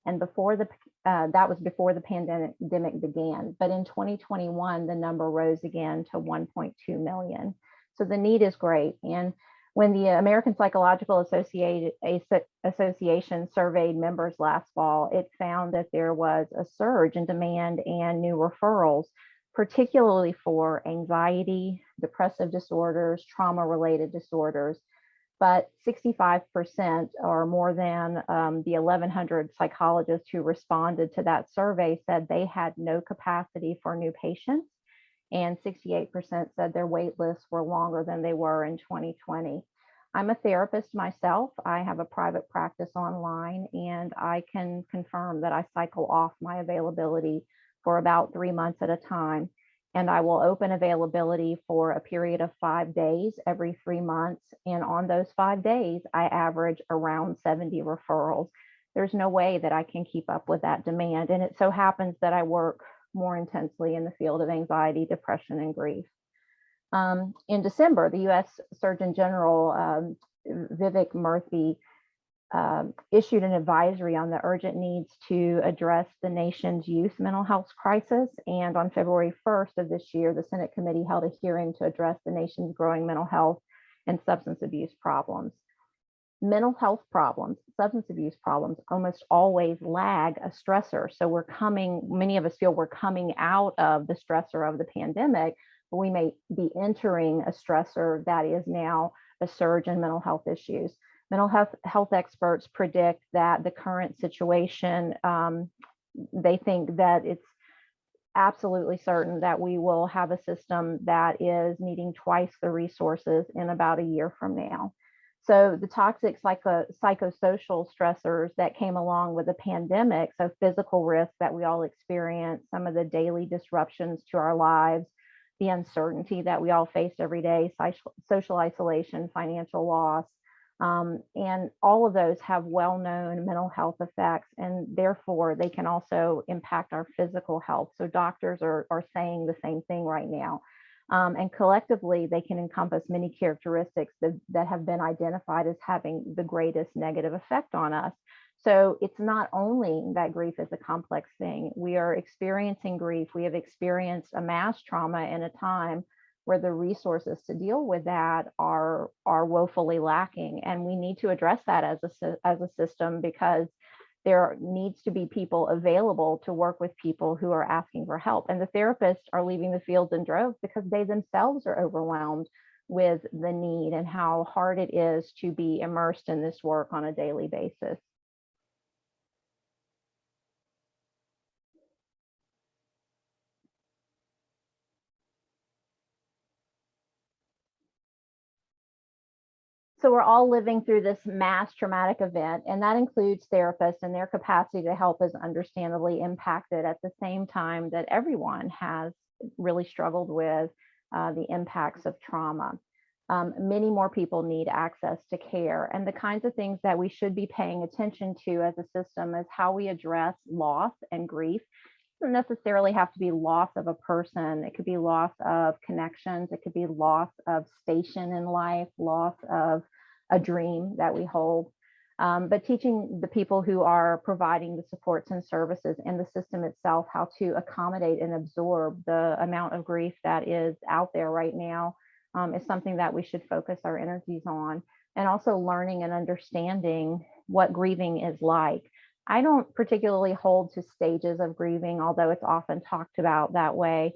And that was before the pandemic began. But in 2021, the number rose again to 1.2 million. So the need is great. And when the American Psychological Association surveyed members last fall, it found that there was a surge in demand and new referrals, particularly for anxiety, depressive disorders, trauma-related disorders. But 65%, or more than the 1,100 psychologists who responded to that survey, said they had no capacity for new patients. And 68% said their wait lists were longer than they were in 2020. I'm a therapist myself. I have a private practice online, and I can confirm that I cycle off my availability for about 3 months at a time. And I will open availability for a period of 5 days every 3 months. And on those 5 days, I average around 70 referrals. There's no way that I can keep up with that demand. And it so happens that I work more intensely in the field of anxiety, depression, and grief. In December, the US Surgeon General, Vivek Murthy, issued an advisory on the urgent needs to address the nation's youth mental health crisis. And on February 1st of this year, the Senate committee held a hearing to address the nation's growing mental health and substance abuse problems. Mental health problems, substance abuse problems almost always lag a stressor. So many of us feel we're coming out of the stressor of the pandemic, but we may be entering a stressor that is now a surge in mental health issues. Mental health experts predict that the current situation, they think that it's absolutely certain that we will have a system that is needing twice the resources in about a year from now. So the toxic psychosocial stressors that came along with the pandemic, so physical risks that we all experience, some of the daily disruptions to our lives, the uncertainty that we all face every day, social isolation, financial loss, and all of those have well-known mental health effects, and therefore they can also impact our physical health. So doctors are saying the same thing right now. And collectively, they can encompass many characteristics that have been identified as having the greatest negative effect on us. So it's not only that grief is a complex thing. We are experiencing grief. We have experienced a mass trauma in a time where the resources to deal with that are woefully lacking. And we need to address that as a system, because there needs to be people available to work with people who are asking for help. And the therapists are leaving the fields in droves because they themselves are overwhelmed with the need and how hard it is to be immersed in this work on a daily basis. So we're all living through this mass traumatic event, and that includes therapists, and their capacity to help is understandably impacted at the same time that everyone has really struggled with the impacts of trauma. Many more people need access to care, and the kinds of things that we should be paying attention to as a system is how we address loss and grief. It doesn't necessarily have to be loss of a person. It could be loss of connections. It could be loss of station in life, loss of a dream that we hold. but teaching the people who are providing the supports and services and the system itself how to accommodate and absorb the amount of grief that is out there right now is something that we should focus our energies on. And also learning and understanding what grieving is like. I don't particularly hold to stages of grieving, although it's often talked about that way.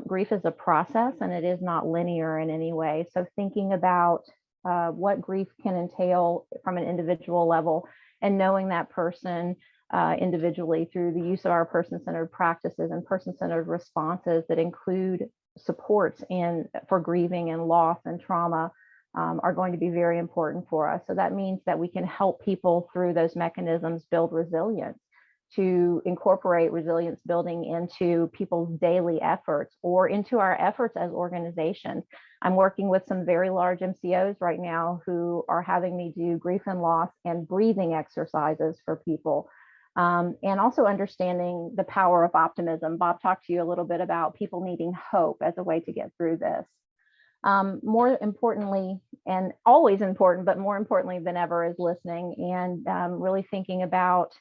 Grief is a process and it is not linear in any way. So thinking about what grief can entail from an individual level and knowing that person individually through the use of our person-centered practices and person-centered responses that include supports for grieving and loss and trauma are going to be very important for us. So that means that we can help people through those mechanisms build resilience, to incorporate resilience building into people's daily efforts or into our efforts as organizations. I'm working with some very large MCOs right now who are having me do grief and loss and breathing exercises for people. And also understanding the power of optimism. Bob talked to you a little bit about people needing hope as a way to get through this. More importantly, and always important, but more importantly than ever, is listening and really thinking about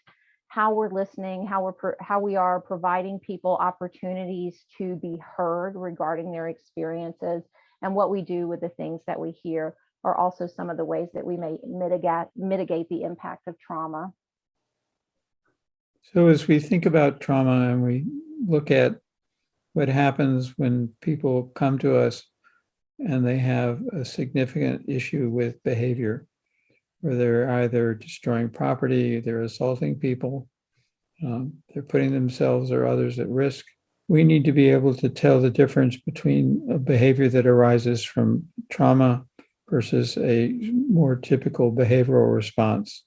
how we're listening, how we are providing people opportunities to be heard regarding their experiences, and what we do with the things that we hear are also some of the ways that we may mitigate the impact of trauma. So as we think about trauma and we look at what happens when people come to us and they have a significant issue with behavior, where they're either destroying property, they're assaulting people, they're putting themselves or others at risk, we need to be able to tell the difference between a behavior that arises from trauma versus a more typical behavioral response.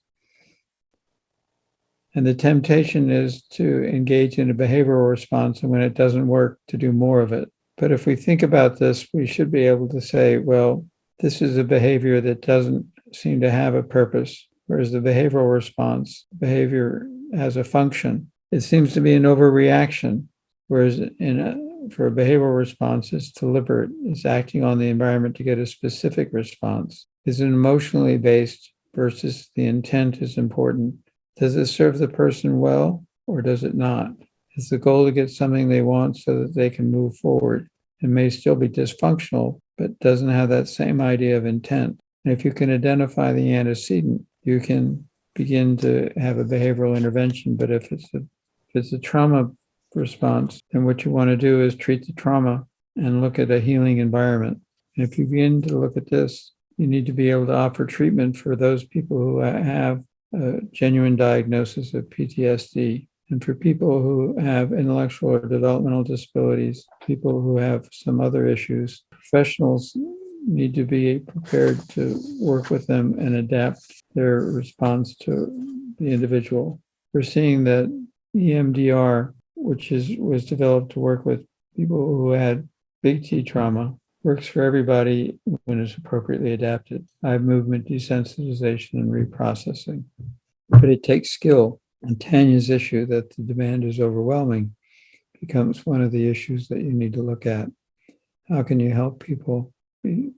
And the temptation is to engage in a behavioral response, and when it doesn't work, to do more of it. But if we think about this, we should be able to say, well, this is a behavior that doesn't seem to have a purpose, whereas the behavioral response, behavior has a function. It seems to be an overreaction, whereas for a behavioral response, it's deliberate. It's acting on the environment to get a specific response. Is it emotionally based versus the intent is important? Does it serve the person well or does it not? Is the goal to get something they want so that they can move forward? It may still be dysfunctional, but doesn't have that same idea of intent. And if you can identify the antecedent, you can begin to have a behavioral intervention. But if it's a trauma response, then what you want to do is treat the trauma and look at a healing environment. And if you begin to look at this, you need to be able to offer treatment for those people who have a genuine diagnosis of PTSD. And for people who have intellectual or developmental disabilities, people who have some other issues, professionals need to be prepared to work with them and adapt their response to the individual. We're seeing that EMDR, which was developed to work with people who had big T trauma, works for everybody when it's appropriately adapted. Eye movement desensitization and reprocessing. But it takes skill. And Tanya's issue that the demand is overwhelming becomes one of the issues that you need to look at. How can you help people,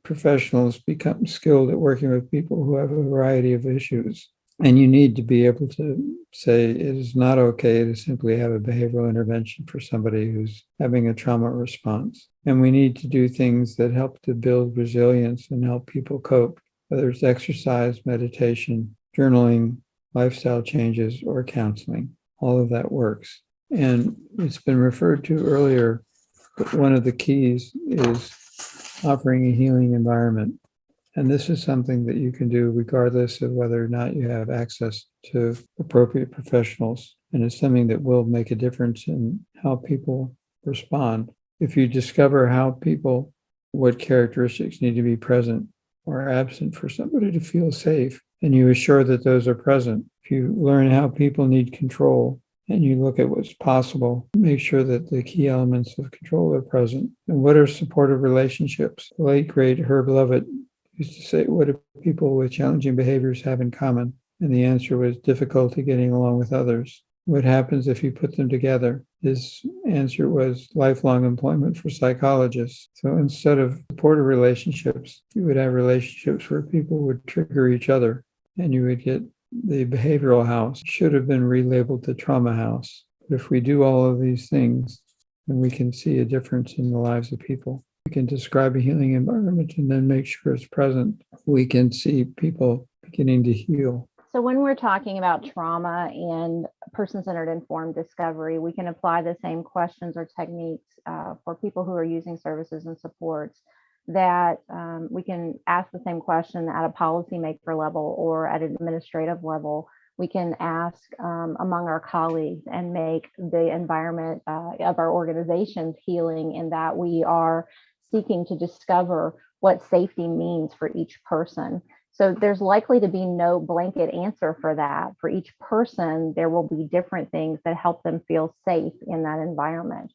professionals, become skilled at working with people who have a variety of issues? And you need to be able to say it is not okay to simply have a behavioral intervention for somebody who's having a trauma response. And we need to do things that help to build resilience and help people cope, whether it's exercise, meditation, journaling, lifestyle changes, or counseling. All of that works. And it's been referred to earlier, but one of the keys is offering a healing environment. And this is something that you can do regardless of whether or not you have access to appropriate professionals. And it's something that will make a difference in how people respond. If you discover what characteristics need to be present or absent for somebody to feel safe, and you assure that those are present. If you learn how people need control and you look at what's possible, make sure that the key elements of control are present. And what are supportive relationships? The late, great Herb Lovett used to say, what do people with challenging behaviors have in common? And the answer was difficulty getting along with others. What happens if you put them together? His answer was lifelong employment for psychologists. So instead of supportive relationships, you would have relationships where people would trigger each other and you would get the behavioral house should have been relabeled to trauma house. But if we do all of these things, then we can see a difference in the lives of people. We can describe a healing environment and then make sure it's present. We can see people beginning to heal. So when we're talking about trauma and person-centered informed discovery, we can apply the same questions or techniques for people who are using services and supports, that we can ask the same question at a policymaker level or at an administrative level. We can ask among our colleagues and make the environment of our organizations healing, in that we are seeking to discover what safety means for each person. So there's likely to be no blanket answer for that. For each person, there will be different things that help them feel safe in that environment.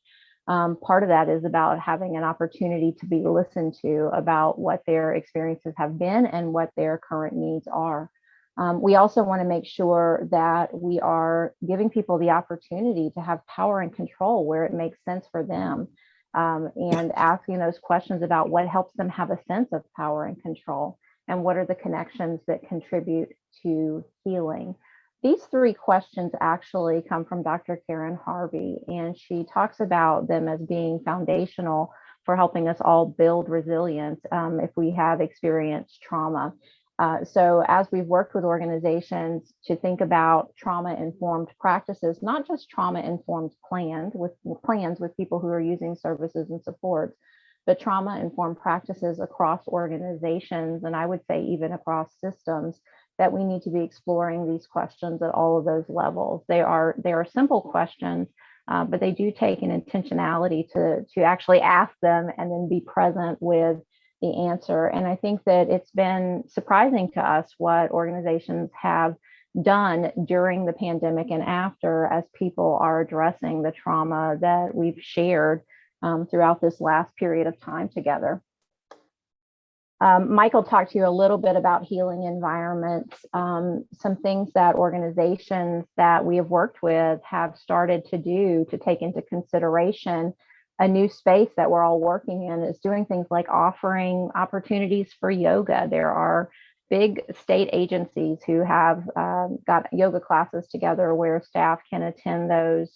Part of that is about having an opportunity to be listened to about what their experiences have been and what their current needs are. We also want to make sure that we are giving people the opportunity to have power and control where it makes sense for them, and asking those questions about what helps them have a sense of power and control, and what are the connections that contribute to healing. These three questions actually come from Dr. Karen Harvey, and she talks about them as being foundational for helping us all build resilience if we have experienced trauma. So as we've worked with organizations to think about trauma-informed practices, not just trauma-informed plans with people who are using services and supports, but trauma-informed practices across organizations, and I would say even across systems, that we need to be exploring these questions at all of those levels. They are simple questions, but they do take an intentionality to actually ask them and then be present with the answer. And I think that it's been surprising to us what organizations have done during the pandemic and after, as people are addressing the trauma that we've shared throughout this last period of time together. Michael talked to you a little bit about healing environments, some things that organizations that we have worked with have started to do to take into consideration. A new space that we're all working in is doing things like offering opportunities for yoga. There are big state agencies who have got yoga classes together where staff can attend those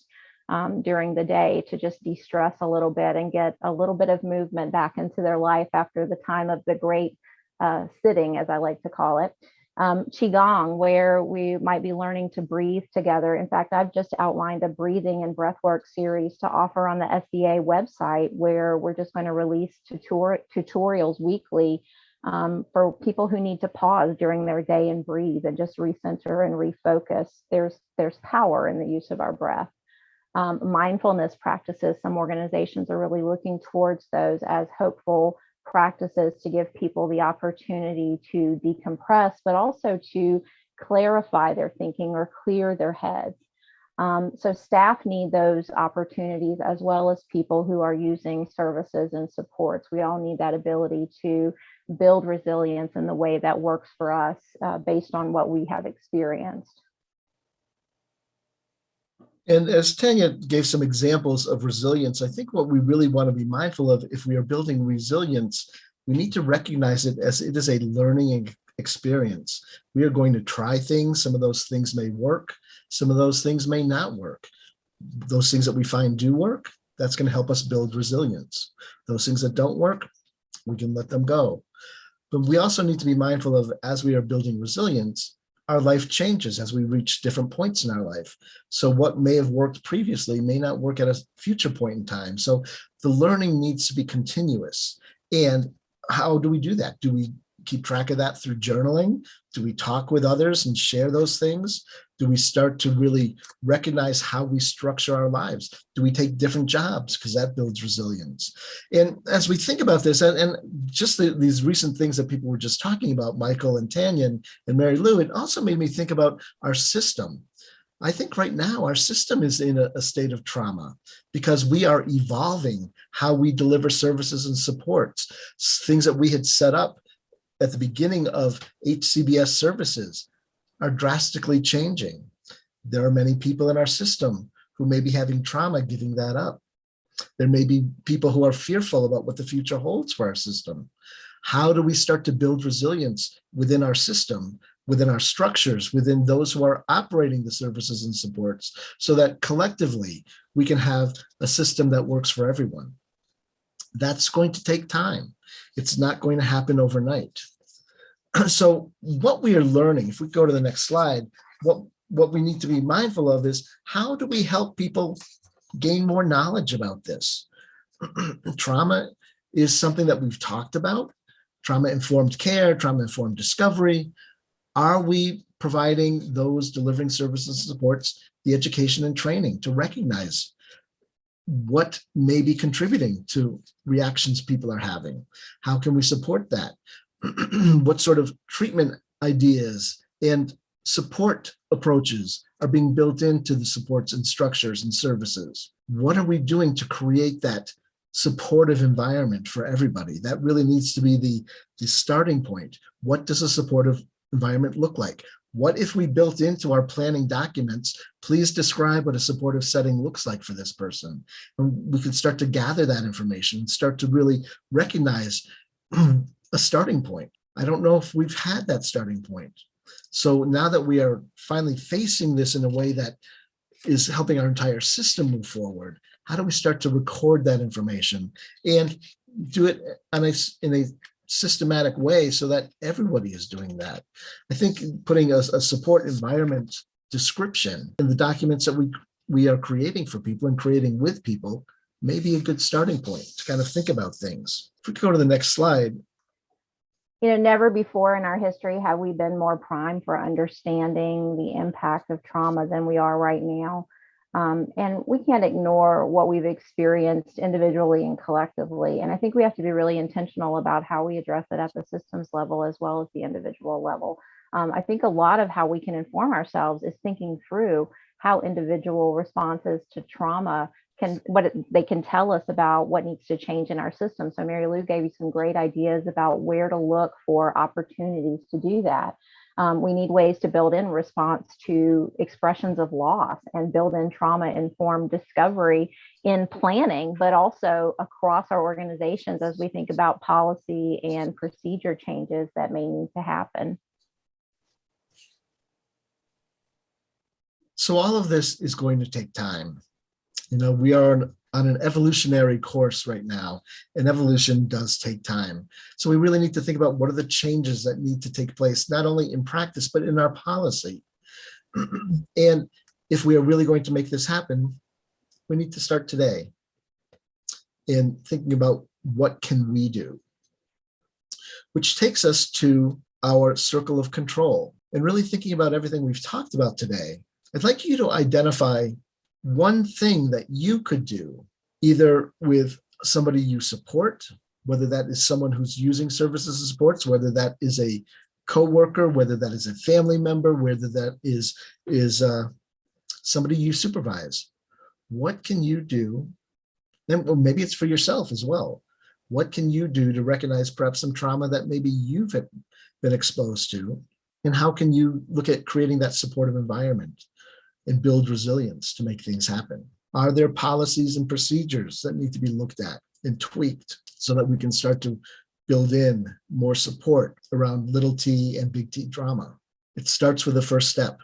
during the day to just de-stress a little bit and get a little bit of movement back into their life after the time of the great sitting, as I like to call it. Qigong, where we might be learning to breathe together. In fact, I've just outlined a breathing and breathwork series to offer on the SDA website, where we're just going to release tutorials weekly for people who need to pause during their day and breathe and just recenter and refocus. There's power in the use of our breath. Mindfulness practices, some organizations are really looking towards those as hopeful practices to give people the opportunity to decompress, but also to clarify their thinking or clear their heads. So staff need those opportunities, as well as people who are using services and supports. We all need that ability to build resilience in the way that works for us based on what we have experienced. And as Tanya gave some examples of resilience, I think what we really want to be mindful of, if we are building resilience, we need to recognize it as it is a learning experience. We are going to try things. Some of those things may work. Some of those things may not work. Those things that we find do work, that's going to help us build resilience. Those things that don't work, we can let them go. But we also need to be mindful of, as we are building resilience, our life changes as we reach different points in our life. So what may have worked previously may not work at a future point in time. So the learning needs to be continuous. And how do we do that? Do we keep track of that through journaling? Do we talk with others and share those things? Do we start to really recognize how we structure our lives? Do we take different jobs? Because that builds resilience. And as we think about this, and just these recent things that people were just talking about, Michael and Tanya and Mary Lou, it also made me think about our system. I think right now our system is in a state of trauma because we are evolving how we deliver services and supports, things that we had set up at the beginning of HCBS services are drastically changing. There are many people in our system who may be having trauma giving that up. There may be people who are fearful about what the future holds for our system. How do we start to build resilience within our system within our structures, within those who are operating the services and supports, so that collectively we can have a system that works for everyone. That's going to take time. It's not going to happen overnight. So what we are learning, if we go to the next slide, what we need to be mindful of is, how do we help people gain more knowledge about this? Trauma is something that we've talked about. Trauma-informed care, trauma-informed discovery. Are we providing those delivering services and supports the education and training to recognize what may be contributing to reactions people are having? How can we support that? What sort of treatment ideas and support approaches are being built into the supports and structures and services? What are we doing to create that supportive environment for everybody? That really needs to be the starting point. What does a supportive environment look like? What if we built into our planning documents, please describe what a supportive setting looks like for this person? And we could start to gather that information, start to really recognize a starting point. I don't know if we've had that starting point. So now that we are finally facing this in a way that is helping our entire system move forward, how do we start to record that information and do it in a systematic way so that everybody is doing that? I think putting a support environment description in the documents that we are creating for people and creating with people may be a good starting point to kind of think about things. If we could go to the next slide. Never before in our history have we been more primed for understanding the impact of trauma than we are right now. And we can't ignore what we've experienced individually and collectively. And I think we have to be really intentional about how we address it at the systems level as well as the individual level. I think a lot of how we can inform ourselves is thinking through how individual responses to trauma they can tell us about what needs to change in our system. So Mary Lou gave you some great ideas about where to look for opportunities to do that. We need ways to build in response to expressions of loss and build in trauma-informed discovery in planning, but also across our organizations as we think about policy and procedure changes that may need to happen. So all of this is going to take time. We are on an evolutionary course right now, and evolution does take time. So we really need to think about what are the changes that need to take place, not only in practice, but in our policy. And if we are really going to make this happen, we need to start today in thinking about what can we do, which takes us to our circle of control. And really thinking about everything we've talked about today, I'd like you to identify one thing that you could do, either with somebody you support, whether that is someone who's using services and supports, whether that is a coworker, whether that is a family member, whether that is somebody you supervise. What can you do? And well, maybe it's for yourself as well. What can you do to recognize perhaps some trauma that maybe you've been exposed to? And how can you look at creating that supportive environment and build resilience to make things happen? Are there policies and procedures that need to be looked at and tweaked so that we can start to build in more support around little t and big T trauma? It starts with the first step.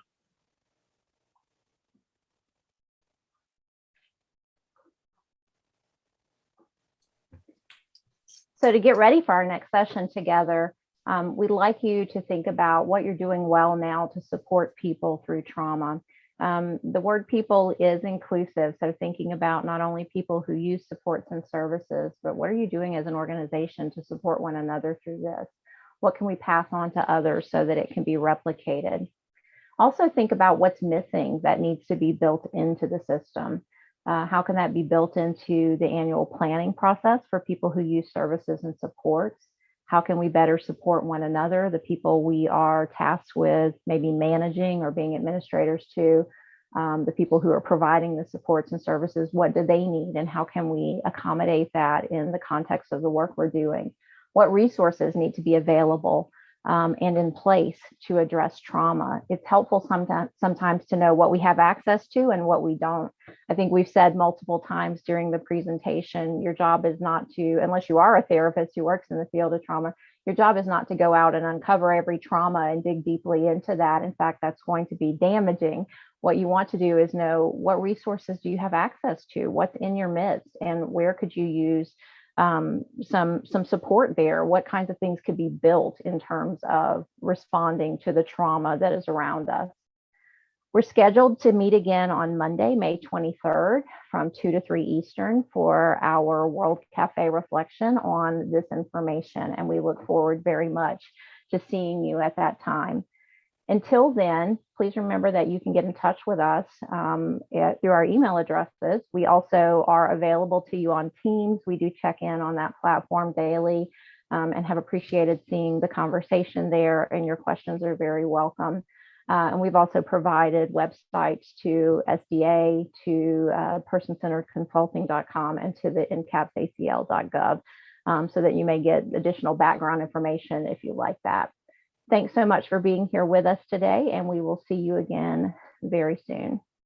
So to get ready for our next session together, we'd like you to think about what you're doing well now to support people through trauma. The word people is inclusive. So thinking about not only people who use supports and services, but what are you doing as an organization to support one another through this? What can we pass on to others so that it can be replicated? Also think about what's missing that needs to be built into the system. How can that be built into the annual planning process for people who use services and supports? How can we better support one another, the people we are tasked with maybe managing or being administrators to, the people who are providing the supports and services? What do they need and how can we accommodate that in the context of the work we're doing? What resources need to be available and in place to address trauma? It's helpful sometimes to know what we have access to and what we don't. I think we've said multiple times during the presentation, your job is not to, unless you are a therapist who works in the field of trauma, Your job is not to go out and uncover every trauma and dig deeply into that. In fact, that's going to be damaging. What you want to do is know what resources do you have access to, what's in your midst, and where could you use some support there? What kinds of things could be built in terms of responding to the trauma that is around us? We're scheduled to meet again on Monday, May 23rd from 2 to 3 Eastern for our World Cafe reflection on this information. And we look forward very much to seeing you at that time. Until then, please remember that you can get in touch with us through our email addresses. We also are available to you on Teams. We do check in on that platform daily and have appreciated seeing the conversation there, and your questions are very welcome. And we've also provided websites to SDA, to personcenteredconsulting.com, and to the NCAPPS so that you may get additional background information if you like that. Thanks so much for being here with us today, and we will see you again very soon.